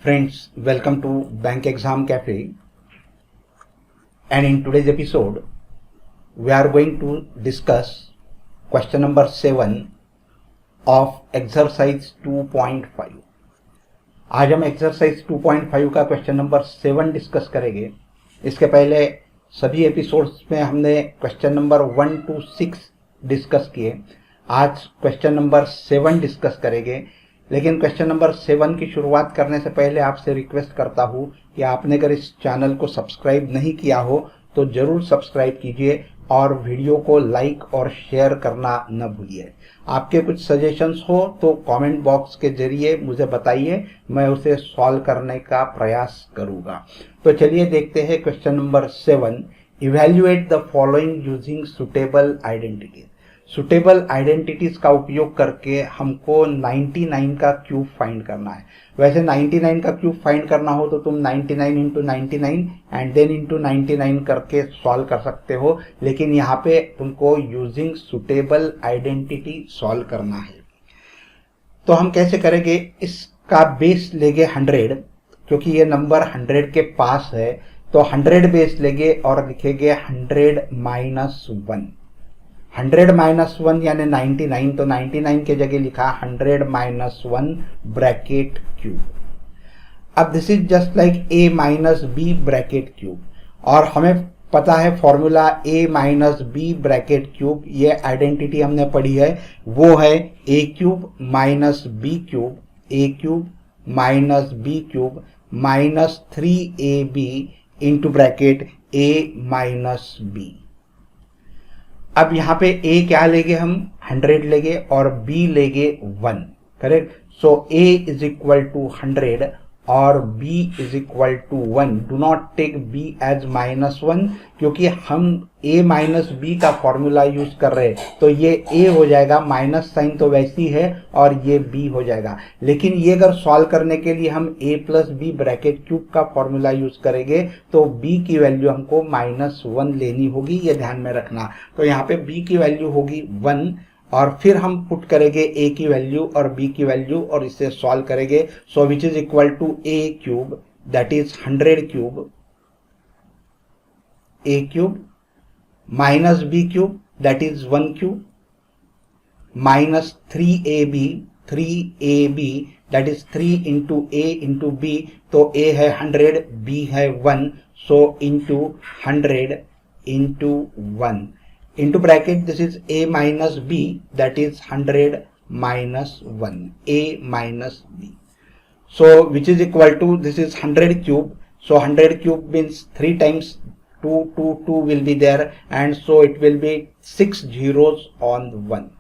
Friends, welcome to Bank Exam Cafe, and in today's episode we are going to discuss question number 7 of exercise 2.5. आज हम exercise 2.5 का question number 7 discuss करेंगे। इसके पहले सभी episodes में हमने क्वेश्चन नंबर 1 to 6 डिस्कस किए। आज क्वेश्चन नंबर 7 डिस्कस करेंगे, लेकिन क्वेश्चन नंबर 7 की शुरुआत करने से पहले आपसे रिक्वेस्ट करता हूं कि आपने अगर इस चैनल को सब्सक्राइब नहीं किया हो तो जरूर सब्सक्राइब कीजिए और वीडियो को लाइक और शेयर करना न भूलिए। आपके कुछ सजेशंस हो तो कमेंट बॉक्स के जरिए मुझे बताइए, मैं उसे सॉल्व करने का प्रयास करूंगा। तो चलिए देखते हैं question number 7। Evaluate the following using suitable identities. Suitable identities का उपयोग करके हमको 99 का क्यूब फाइंड करना है। वैसे 99 का क्यूब फाइंड करना हो तो तुम 99 इंटू 99 एंड देन इंटू 99 करके सॉल्व कर सकते हो, लेकिन यहाँ पे तुमको यूजिंग सुटेबल आइडेंटिटी सॉल्व करना है। तो हम कैसे करेंगे, इसका बेस लेंगे 100, क्योंकि ये नंबर 100 के पास है, तो 100 बेस लेंगे और लिखेंगे 100 माइनस 1। 100 माइनस 1 यानी 99, तो 99 के जगह लिखा 100 माइनस 1 ब्रैकेट क्यूब। अब this is just like a minus B bracket cube, और हमें पता है formula a minus B bracket cube, ये आइडेंटिटी हमने पढ़ी है, वो है a cube minus B cube, a cube minus B cube minus 3ab into bracket a minus B. अब यहाँ पे a क्या लेंगे, हम 100 लेंगे और b लेंगे 1, correct. So a is equal to 100 और b is equal to 1। Do not take b as minus 1, क्योंकि हम a माइनस बी का फॉर्मूला यूज कर रहे हैं, तो ये a हो जाएगा, माइनस साइन तो वैसी है, और ये b हो जाएगा। लेकिन ये अगर सॉल्व करने के लिए हम a plus B bracket cube का फॉर्मूला यूज करेंगे तो b की वैल्यू हमको माइनस 1 लेनी होगी, ये ध्यान में रखना। तो यहाँ पे b की वैल्यू होगी 1, और फिर हम पुट करेंगे a की वैल्यू और b की वैल्यू और इसे सॉल्व करेंगे। So which is equal to a cube, that is 100 cube, a cube minus b cube, that is 1 cube, minus 3ab, that is 3 into a into b, तो a है 100, b है 1, so into 100 into 1 into bracket, this is a minus b, that is 100 minus 1, a minus b. So which is equal to, this is 100 cube, so 100 cube means 3 times 2 will be there, and so it will be 6 zeros on 1,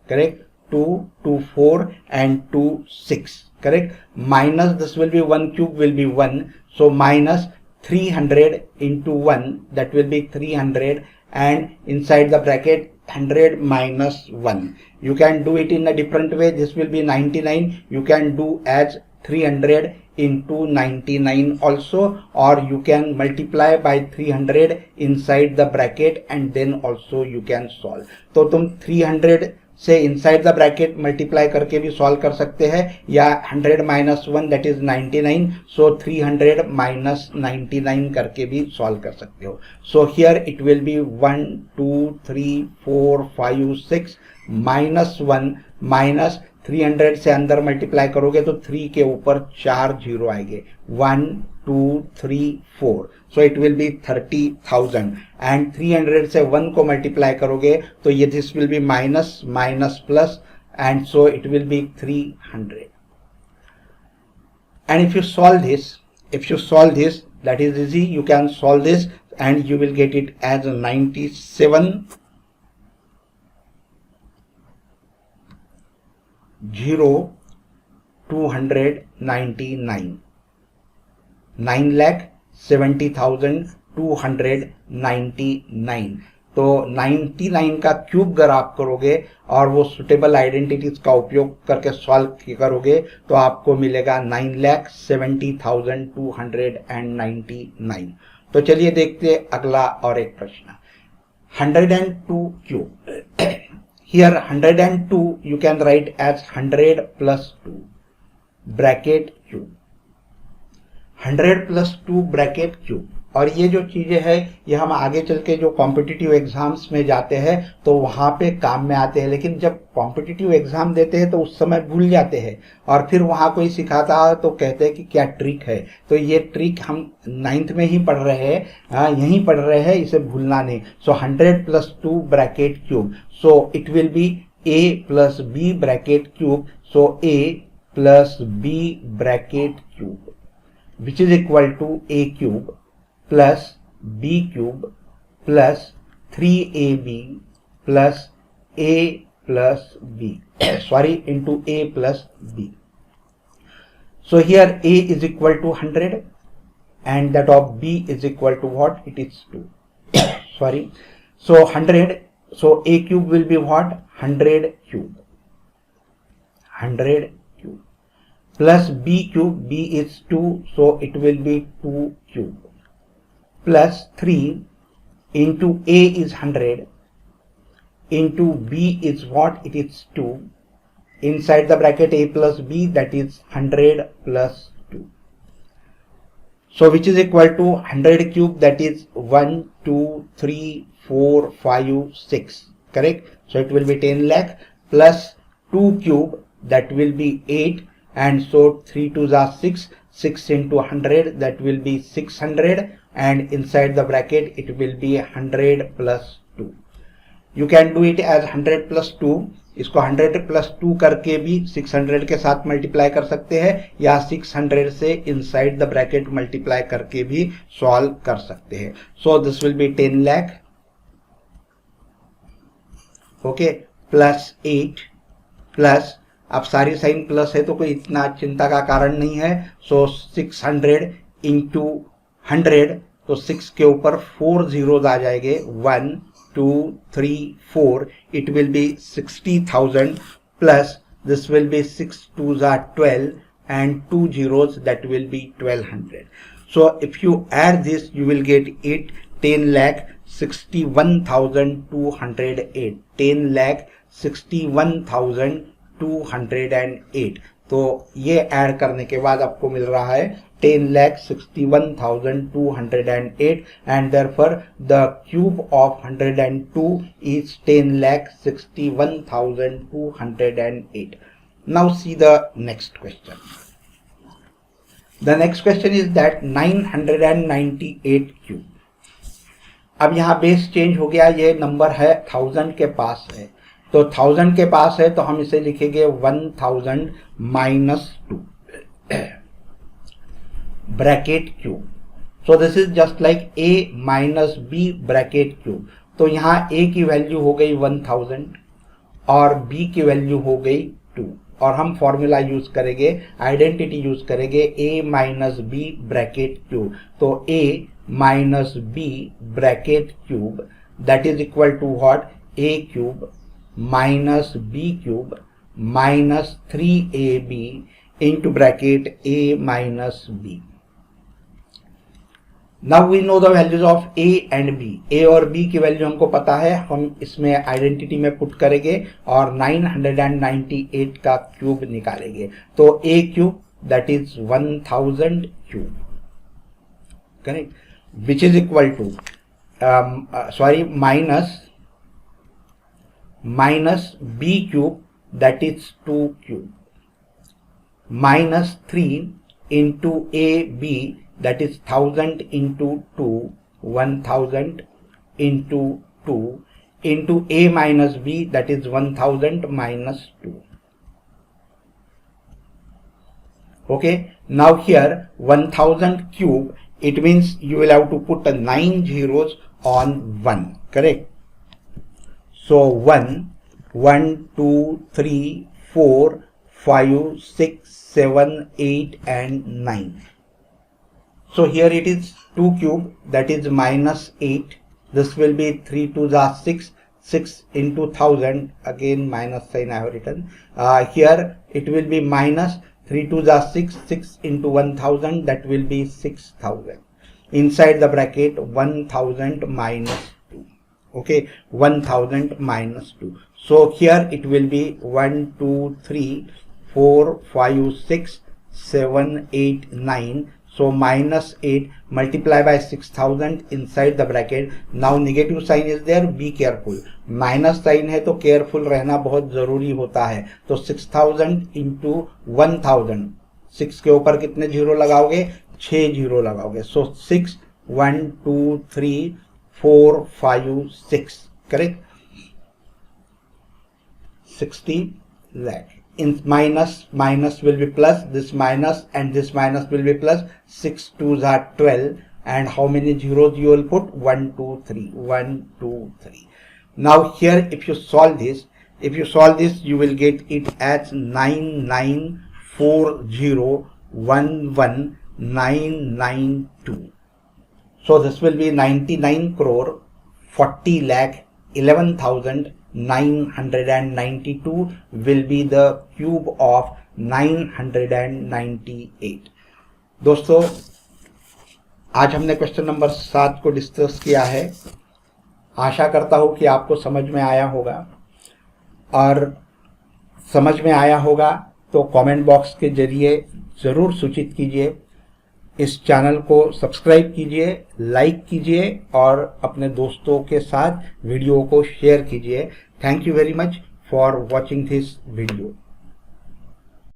correct. 2 2 4 and 2 6, correct. Minus this will be 1 cube will be 1, so minus 300 into 1, that will be 300, and inside the bracket 100 minus 1. You can do it in a different way. This will be 99. You can do as 300 into 99 also, or you can multiply by 300 inside the bracket and then also you can solve. तो तुम 300 से inside the bracket multiply करके भी solve कर सकते हैं, या 100 minus 1 that is 99, so 300 minus 99 करके भी सॉल्व कर सकते हो। So here it will be 1 2 3 4 5 6 minus 1 minus 300 से अंदर मल्टीप्लाई करोगे तो 3 के ऊपर 4 जीरो आएंगे, 1 2 3 4, so it will be 30,000, and 300 से 1 को मल्टीप्लाई करोगे तो ये this will be minus minus plus, and so it will be 300। And if you solve this that is easy, you can solve this and you will get it as 97 299, 9,70,299। तो 99 का cube अगर आप करोगे और वो सुटेबल आइडेंटिटीज का उपयोग करके सॉल्व करोगे तो आपको मिलेगा 9,70,299। तो चलिए देखते अगला और एक प्रश्न। 102 cube, here 102 you can write as 100 plus 2 bracket cube, 100 plus 2 bracket cube. और ये जो चीजें है ये हम आगे चल के जो कॉम्पिटिटिव एग्जाम्स में जाते हैं तो वहां पे काम में आते हैं, लेकिन जब कॉम्पिटिटिव एग्जाम देते हैं तो उस समय भूल जाते हैं और फिर वहां कोई सिखाता है तो कहते हैं कि क्या ट्रिक है। तो ये ट्रिक हम 9th में ही पढ़ रहे हैं, यहीं पढ़ रहे हैं, इसे भूलना नहीं। सो 100 plus 2 bracket cube, so it will be a plus b bracket cube, so a plus b bracket cube which is equal to a cube plus b cube plus 3ab plus a plus b sorry into a plus b. So here a is equal to 100 and that of b is equal to what? It is 2. Sorry. So 100, so a cube will be what? 100 cube. 100 cube. Plus b cube, b is 2, so it will be 2 cube. Plus 3 into a is 100 into b is what? It is 2. Inside the bracket a plus b, that is 100 plus 2. So which is equal to 100 cube, that is 1, 2, 3, 4, 5, 6. Correct? So it will be 10 lakh plus 2 cube, that will be 8. And so 3 2s are 6, 6 into 100, that will be 600, and inside the bracket it will be 100 plus 2. You can do it as 100 plus 2. इसको 100 plus 2 करके भी 600 के साथ multiply कर सकते हैं या 600 से इनसाइड द ब्रैकेट मल्टीप्लाई करके भी सॉल्व कर सकते हैं. So this will be 10 lakh, okay, plus 8 plus, अब सारी साइन प्लस है तो कोई इतना चिंता का कारण नहीं है. सो 600 इंटू 100, तो 6 के ऊपर 4 zeros आ जाएंगे, 1 2 3 4, it will be 60,000 plus this will be 6 2s are 12 and 2 zeros, that will be 1200. So if you add this you will get it 10 lakh 61,208, 10 lakh 61,208. तो ये ऐड करने के बाद आपको मिल रहा है 10,61,208 and therefore the cube of 102 is 10,61,208. Now see the next question. The next question is that 998 cube. अब यहाँ बेस चेंज हो गया, ये नंबर है 1000 के पास है, तो 1000 के पास है तो हम इसे लिखेंगे 1000 minus 2 bracket cube. So this is just like a minus b bracket cube. तो यहाँ a की वैल्यू हो गई 1000 और b की वैल्यू हो गई 2 और हम फॉर्मूला यूज करेंगे, आइडेंटिटी यूज करेंगे a minus b bracket cube. तो a minus b bracket cube that is equal to what? a cube minus b cube minus 3ab into bracket a minus b. Now we know the values of a and b. a और b की value हमको पता है, हम इसमें identity में put करेंगे और 998 का क्यूब निकालेंगे. तो a cube that is 1000 cube, correct, which is equal to minus b cube that is 2 cube minus 3 into ab that is 1000 into 2, 1000 into 2 into a minus b that is 1000 minus 2. Okay, now here 1000 cube, it means you will have to put 9 zeros on 1, correct? So 1 1 2 3 4 5 6 7 8 and 9. So here it is 2 cube, that is minus 8. This will be 3 2s are 6, 6 into 1000, again minus sign I have written. Here it will be minus 3 2s are 6, 6 into 1000, that will be 6000. Inside the bracket 1000 minus 2. Okay, 1000 minus 2. So here it will be 1 2 3 4 5 6 7 8 9. So minus 8 multiply by 6000 inside the bracket. Now negative sign is there, be careful. Minus sign है तो careful रहना बहुत जरूरी होता है. तो 6000 into 1000, 6 के ऊपर कितने जीरो लगाओगे? 6 जीरो लगाओगे. सो 6 1 2 3 4 5 6, correct. 60 lakh. In minus will be plus, this minus and this minus will be plus. 6 2s are 12, and how many zeros you will put? 1 2 3 1 2 3. Now here if you solve this, you will get it as 994011,992. So this will be 99 crore 40 lakh 11,992 will be the cube of 998. दोस्तों, आज हमने question number 7 को discuss किया है. आशा करता हूं कि आपको समझ में आया होगा, और समझ में आया होगा तो कमेंट बॉक्स के जरिए ज़रूर सूचित कीजिए. इस चैनल को सब्सक्राइब कीजिए, लाइक कीजिए और अपने दोस्तों के साथ वीडियो को शेयर कीजिए. Thank you very much for watching this video.